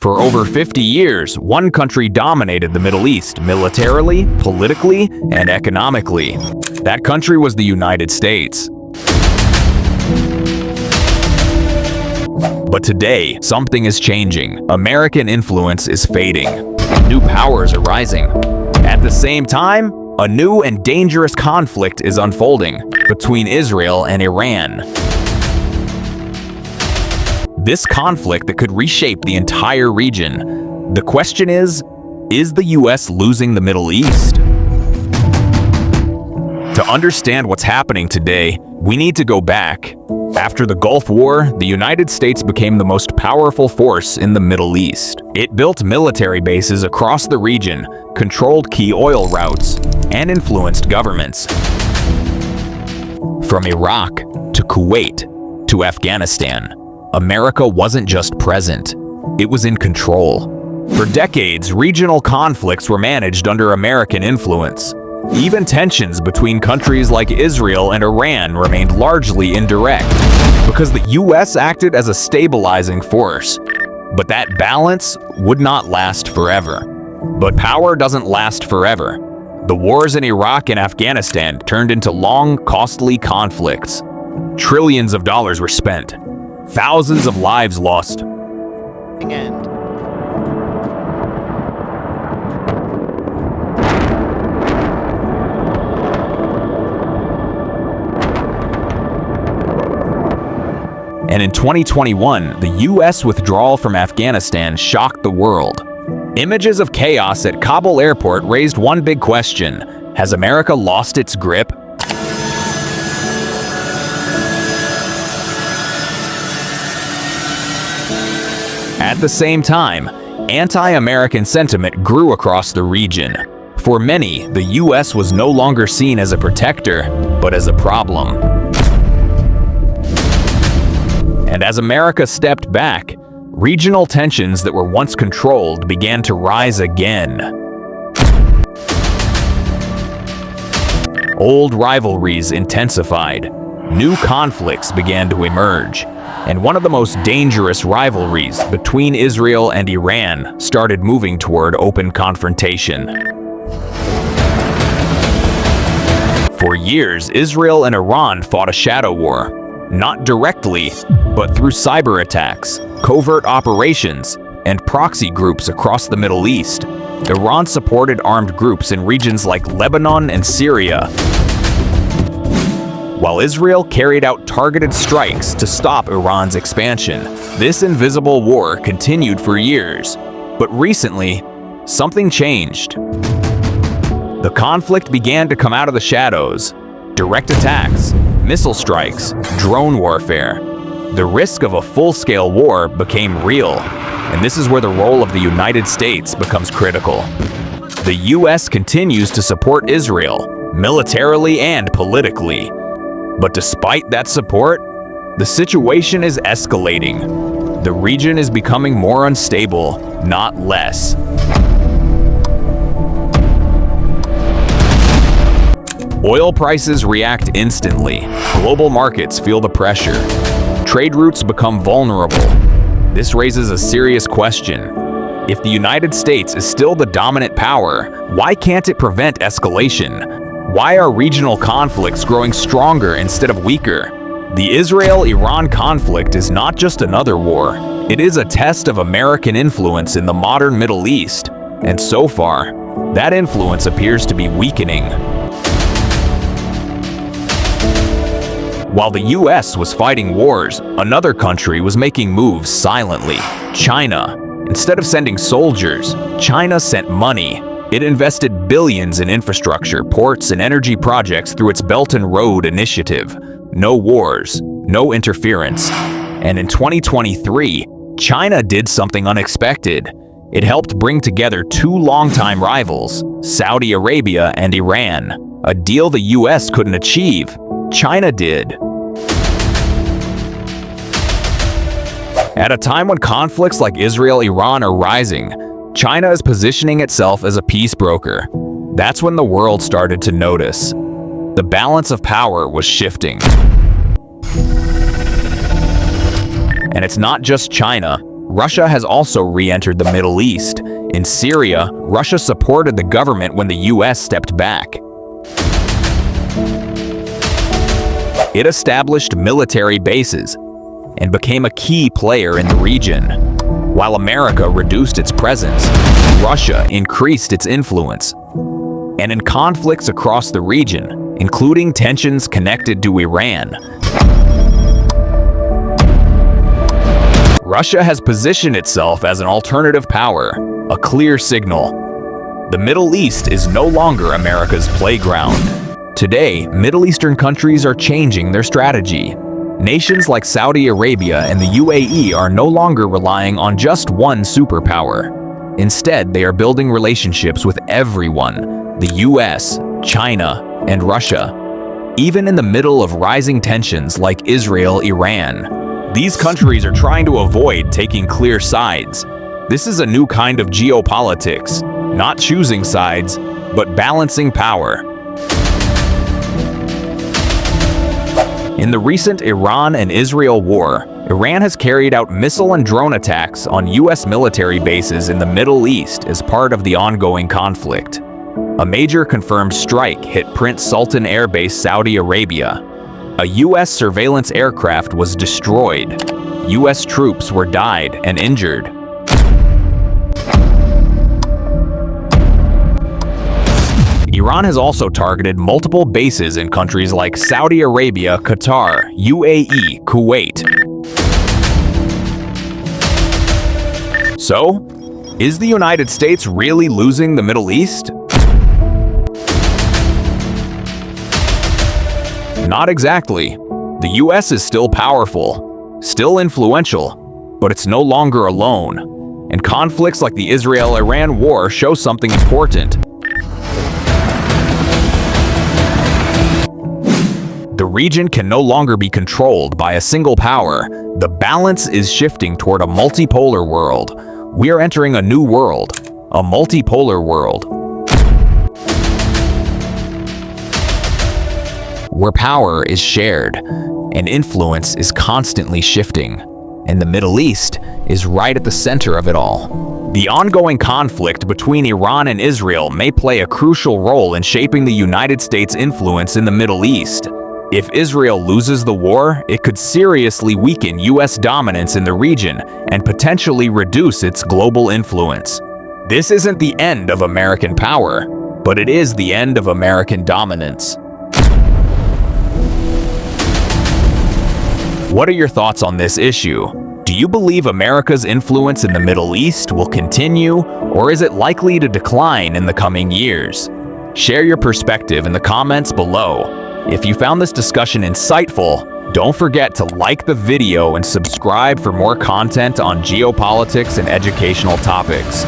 For over 50 years, one country dominated the Middle East militarily, politically, and economically. That country was the United States. But today, something is changing. American influence is fading. New powers are rising. At the same time, a new and dangerous conflict is unfolding between Israel and Iran. This conflict that could reshape the entire region. The question is the US losing the Middle East? To understand what's happening today, we need to go back. After the Gulf War, the United States became the most powerful force in the Middle East. It built military bases across the region, controlled key oil routes, and influenced governments. From Iraq to Kuwait to Afghanistan, America wasn't just present, it was in control. For decades, regional conflicts were managed under American influence. Even tensions between countries like Israel and Iran remained largely indirect, because the US acted as a stabilizing force. But that balance would not last forever. But power doesn't last forever. The wars in Iraq and Afghanistan turned into long, costly conflicts. Trillions of dollars were spent. Thousands of lives lost. And in 2021, the US withdrawal from Afghanistan shocked the world. Images of chaos at Kabul airport raised one big question: has America lost its grip? At the same time, anti-American sentiment grew across the region. For many, the US was no longer seen as a protector, but as a problem. And as America stepped back, regional tensions that were once controlled began to rise again. Old rivalries intensified. New conflicts began to emerge. And one of the most dangerous rivalries between Israel and Iran started moving toward open confrontation. For years, Israel and Iran fought a shadow war. Not directly, but through cyber attacks, covert operations, and proxy groups across the Middle East. Iran supported armed groups in regions like Lebanon and Syria, while Israel carried out targeted strikes to stop Iran's expansion. This invisible war continued for years, but recently, something changed. The conflict began to come out of the shadows. Direct attacks, missile strikes, drone warfare. The risk of a full-scale war became real, and this is where the role of the United States becomes critical. The US continues to support Israel, militarily and politically. But despite that support, the situation is escalating. The region is becoming more unstable, not less. Oil prices react instantly. Global markets feel the pressure. Trade routes become vulnerable. This raises a serious question. If the United States is still the dominant power, why can't it prevent escalation? Why are regional conflicts growing stronger instead of weaker? The Israel-Iran conflict is not just another war. It is a test of American influence in the modern Middle East. And so far, that influence appears to be weakening. While the US was fighting wars, another country was making moves silently: China. Instead of sending soldiers, China sent money. It invested billions in infrastructure, ports, and energy projects through its Belt and Road Initiative. No wars, no interference. And in 2023, China did something unexpected. It helped bring together two longtime rivals, Saudi Arabia and Iran. A deal the US couldn't achieve, China did. At a time when conflicts like Israel-Iran are rising, China is positioning itself as a peace broker. That's when the world started to notice. The balance of power was shifting. And it's not just China. Russia has also re-entered the Middle East. In Syria, Russia supported the government when the US stepped back. It established military bases and became a key player in the region. While America reduced its presence, Russia increased its influence. And in conflicts across the region, including tensions connected to Iran, Russia has positioned itself as an alternative power, a clear signal. The Middle East is no longer America's playground. Today, Middle Eastern countries are changing their strategy. Nations like Saudi Arabia and the UAE are no longer relying on just one superpower. Instead, they are building relationships with everyone: the US, China, and Russia. Even in the middle of rising tensions like Israel-Iran, these countries are trying to avoid taking clear sides. This is a new kind of geopolitics, not choosing sides, but balancing power. In the recent Iran and Israel war, Iran has carried out missile and drone attacks on US military bases in the Middle East as part of the ongoing conflict. A major confirmed strike hit Prince Sultan Air Base, Saudi Arabia. A US surveillance aircraft was destroyed. US troops were died and injured. Iran has also targeted multiple bases in countries like Saudi Arabia, Qatar, UAE, Kuwait. So, is the United States really losing the Middle East? Not exactly. The US is still powerful, still influential, but it's no longer alone. And conflicts like the Israel-Iran war show something important. The region can no longer be controlled by a single power. The balance is shifting toward a multipolar world. We are entering a new world, a multipolar world, where power is shared and influence is constantly shifting. And the Middle East is right at the center of it all. The ongoing conflict between Iran and Israel may play a crucial role in shaping the United States' influence in the Middle East. If Israel loses the war, it could seriously weaken US dominance in the region and potentially reduce its global influence. This isn't the end of American power, but it is the end of American dominance. What are your thoughts on this issue? Do you believe America's influence in the Middle East will continue, or is it likely to decline in the coming years? Share your perspective in the comments below. If you found this discussion insightful, don't forget to like the video and subscribe for more content on geopolitics and educational topics.